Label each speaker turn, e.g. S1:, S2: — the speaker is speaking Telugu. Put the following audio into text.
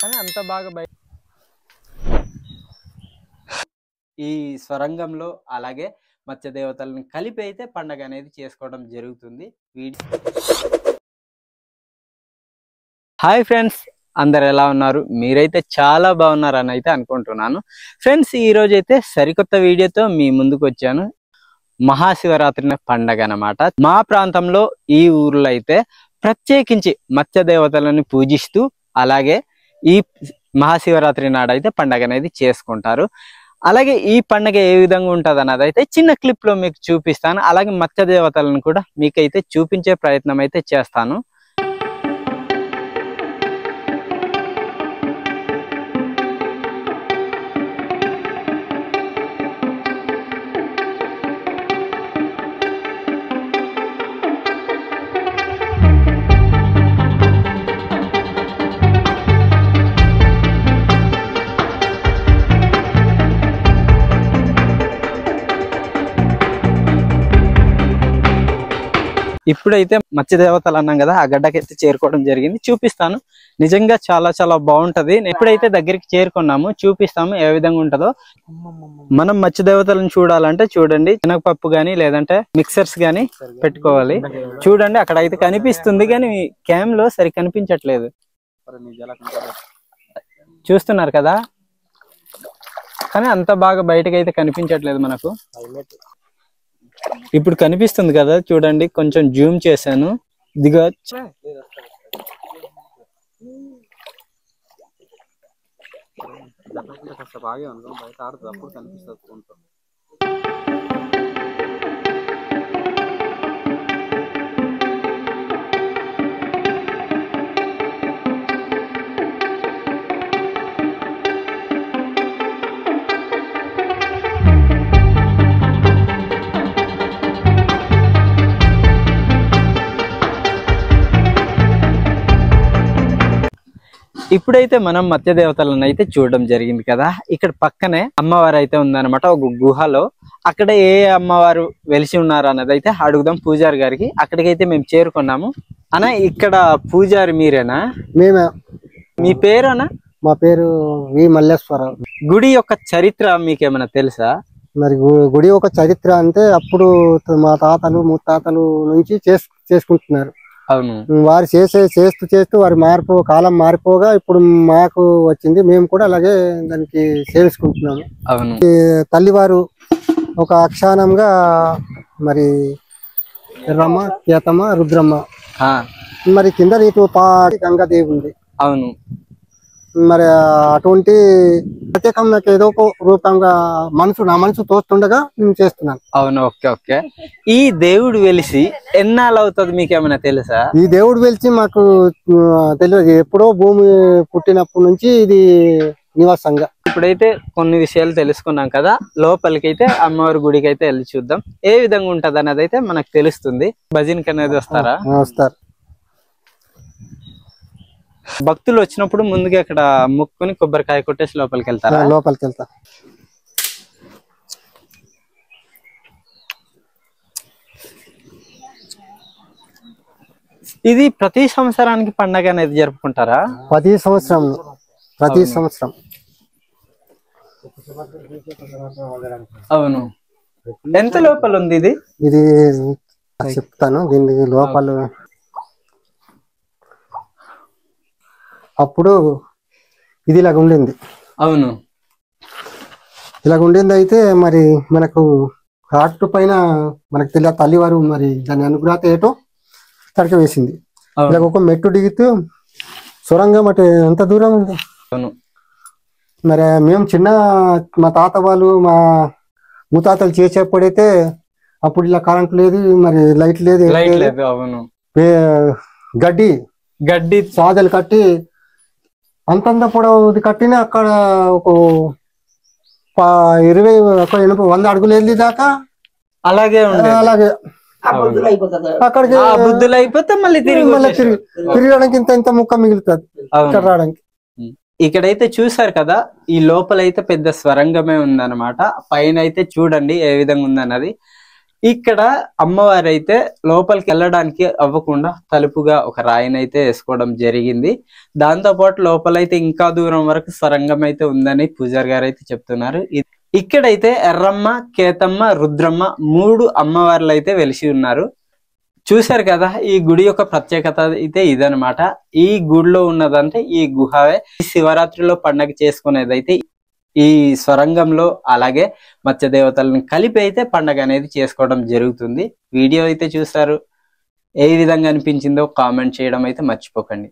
S1: కానీ అంత బాగా బయట ఈ స్వరంగంలో అలాగే మత్స్య దేవతలను కలిపి అయితే పండగ అనేది చేసుకోవడం జరుగుతుంది. హాయ్ ఫ్రెండ్స్, అందరు ఎలా ఉన్నారు? మీరైతే చాలా బాగున్నారని అయితే అనుకుంటున్నాను. ఫ్రెండ్స్, ఈ రోజు అయితే సరికొత్త వీడియోతో మీ ముందుకు వచ్చాను. మహాశివరాత్రి పండగ అన్నమాట. మా ప్రాంతంలో ఈ ఊర్లో అయితే ప్రత్యేకించి మత్స్య దేవతలను పూజిస్తూ అలాగే ఈ మహాశివరాత్రి నాడు అయితే పండగ అనేది చేసుకుంటారు. అలాగే ఈ పండగ ఏ విధంగా ఉంటుంది అన్నది అయితే చిన్న క్లిప్ లో మీకు చూపిస్తాను. అలాగే మత్స్య దేవతలను కూడా మీకైతే చూపించే ప్రయత్నం అయితే చేస్తాను. ఇప్పుడైతే మత్స్య దేవతలు అన్నాం కదా, ఆ గడ్డకైతే చేరుకోవడం జరిగింది. చూపిస్తాను. నిజంగా చాలా చాలా బాగుంటది. ఎప్పుడైతే దగ్గరికి చేరుకున్నాము చూపిస్తాము ఏ విధంగా ఉంటుందో. మనం మత్స్య దేవతలను చూడాలంటే చూడండి, శనగపప్పు గానీ లేదంటే మిక్సర్స్ గానీ పెట్టుకోవాలి. చూడండి, అక్కడ అయితే కనిపిస్తుంది కానీ క్యామ్ లో సరి కనిపించట్లేదు. చూస్తున్నారు కదా, కానీ అంత బాగా బయటకు అయితే కనిపించట్లేదు మనకు. ఇప్పుడు కనిపిస్తుంది కదా, చూడండి, కొంచెం జూమ్ చేశాను. ఇదిగో ఇప్పుడైతే మనం మత్స్య దేవతలను అయితే చూడడం జరిగింది కదా. ఇక్కడ పక్కనే అమ్మవారు అయితే ఉందన్నమాట, ఒక గుహలో. అక్కడ ఏ అమ్మవారు వెలిసి ఉన్నారు అన్నది అయితే అడుగుదాం పూజారి గారికి. అక్కడికైతే మేము చేరుకున్నాము. అన్న, ఇక్కడ పూజారి మీరేనా?
S2: మేమే.
S1: మీ పేరు అన్న?
S2: మా పేరు వి మల్లేశ్వరరావు.
S1: గుడి యొక్క చరిత్ర మీకేమైనా తెలుసా?
S2: మరి గుడి ఒక చరిత్ర అంటే అప్పుడు మా తాతలు ముత్తాతలు నుంచి చేసుకుంటున్నారు.
S1: అవును.
S2: వారు చేస్తూ వారి కాలం మారిపోగా ఇప్పుడు మాకు వచ్చింది. మేము కూడా అలాగే దానికి సేవించుకుంటున్నాము.
S1: అవును.
S2: తల్లివారు ఒక అక్షానంగా మరి రమ, కేతమ, రుద్రమ్మ, మరి కింద నీటి పాటి గంగాదేవి ఉంది.
S1: అవును.
S2: మరి అటువంటి ప్రత్యేకం నాకు ఏదో ఒక రూపంగా నా మనసు తోస్తుండగా నేను చేస్తున్నాను.
S1: అవును. Okay okay. ఈ దేవుడు వెలిసి ఎన్నాళ్ళు అవుతుంది మీకేమైనా తెలుసా?
S2: ఈ దేవుడు వెలిసి మాకు తెలియదు. ఎప్పుడో భూమి పుట్టినప్పటి నుంచి ఇది నివాసంగా.
S1: ఇప్పుడైతే కొన్ని విషయాలు తెలుసుకున్నాం కదా, లోపలికైతే అమ్మవారి గుడికి అయితే వెళ్ళి చూద్దాం ఏ విధంగా ఉంటది అన్నది అయితే మనకు తెలుస్తుంది. భజనకి అనేది వస్తారా?
S2: వస్తారు.
S1: భక్తులు వచ్చినప్పుడు ముందుగా ఇక్కడ ముక్కుని కొబ్బరికాయ కొట్టేసి లోపలికి వెళ్తారా?
S2: లోపలికి వెళ్తా.
S1: ఇది ప్రతి సంవత్సరానికి పండగ అనేది జరుపుకుంటారా?
S2: ప్రతి సంవత్సరం.
S1: అవును. ఎంత లోపల ఉంది ఇది?
S2: ఇది చెప్తాను. దీని లోపల అప్పుడు ఇది ఇలాగ ఉండింది.
S1: అవును.
S2: ఇలాగ ఉండింది. అయితే మరి మనకు హార్ట్ పైన మనకు తెలియదు, తల్లివారు మరి దాని అనుగ్రహత ఏటో తడక వేసింది. ఇలాగ ఒక మెట్టు దిగుతూ సొరంగం అటు ఎంత దూరం ఉంది.
S1: అవును.
S2: మరి మేము మా తాత వాళ్ళు మా ముతాతలు చేసేప్పుడైతే అప్పుడు ఇలా కరెంట్ లేదు, మరి లైట్ లేదు.
S1: అవును.
S2: గడ్డి సాదలు కట్టి అంతంత పొడవు కట్టిన అక్కడ ఒక 100 అడుగులు వెళ్ళి దాకా
S1: అలాగే
S2: అక్కడికి
S1: బుద్ధులు అయిపోతే మళ్ళీ
S2: తిరగడానికి ఇంత ముక్క మిగులుతుంది ఇక్కడ రావడానికి.
S1: ఇక్కడైతే చూసారు కదా, ఈ లోపలైతే పెద్ద స్వరంగమే ఉందన్నమాట. పైన అయితే చూడండి ఏ విధంగా ఉందన్నది. ఇక్కడ అమ్మవారు అయితే లోపలికి వెళ్ళడానికి అవ్వకుండా తలుపుగా ఒక రాయిని అయితే వేసుకోవడం జరిగింది. దాంతో పాటు లోపలైతే ఇంకా దూరం వరకు సొరంగం అయితే ఉందని పూజారి గారు అయితే చెప్తున్నారు. ఇక్కడైతే ఎర్రమ్మ, కేతమ్మ, రుద్రమ్మ 3 అమ్మవార్లు అయితే వెలిసి ఉన్నారు. చూశారు కదా, ఈ గుడి యొక్క ప్రత్యేకత అయితే ఇదనమాట. ఈ గుడిలో ఉన్నదంటే ఈ గుహవే. ఈ శివరాత్రిలో పండగ చేసుకునేదైతే ఈ సొరంగంలో అలాగే మత్స్య దేవతలను కలిపి అయితే పండగ అనేది చేసుకోవడం జరుగుతుంది. వీడియో అయితే చూసారు, ఏ విధంగా అనిపించిందో కామెంట్ చేయడం అయితే మర్చిపోకండి.